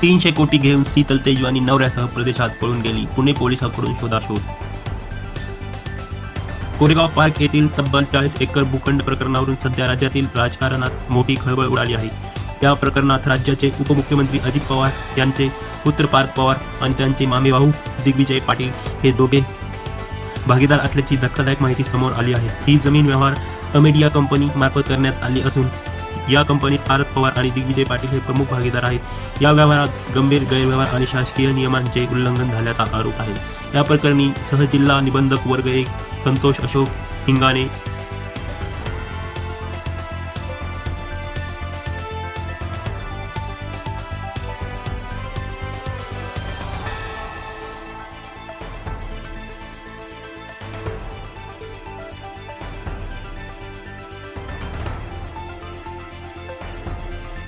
300 कोटी घेऊन शीतल तेजवानी नवऱ्यासह प्रदेशात पळून गेली. पुणे पोलिसांकडून शोधाशोध. कोरेगाव पार्क येथील तब्बल 40 एकर भूखंड प्रकरणावरून सध्या राज्यातील राजकारणात मोठी खळबळ उडाली आहे. या प्रकरणात राज्याचे उपमुख्यमंत्री अजित पवार, यांचे पुत्र पार्थ पवार आणि त्यांचे मामेभाऊ दिग्विजय पाटील हे दोघे भागीदार असल्याची धक्कादायक माहिती समोर आली आहे. ही जमीन व्यवहार अमेडिया कंपनी मार्फत करण्यात आली असून या कंपनीत पार्थ पवार आणि दिग्विजय पाटील हे प्रमुख भागीदार आहेत. या व्यवहारात गंभीर गैरव्यवहार आणि शासकीय नियमांचे उल्लंघन झाल्याचा आरोप आहे. या प्रकरणी सहजिल्हा निबंधक वर्ग 1 संतोष अशोक हिंगाणे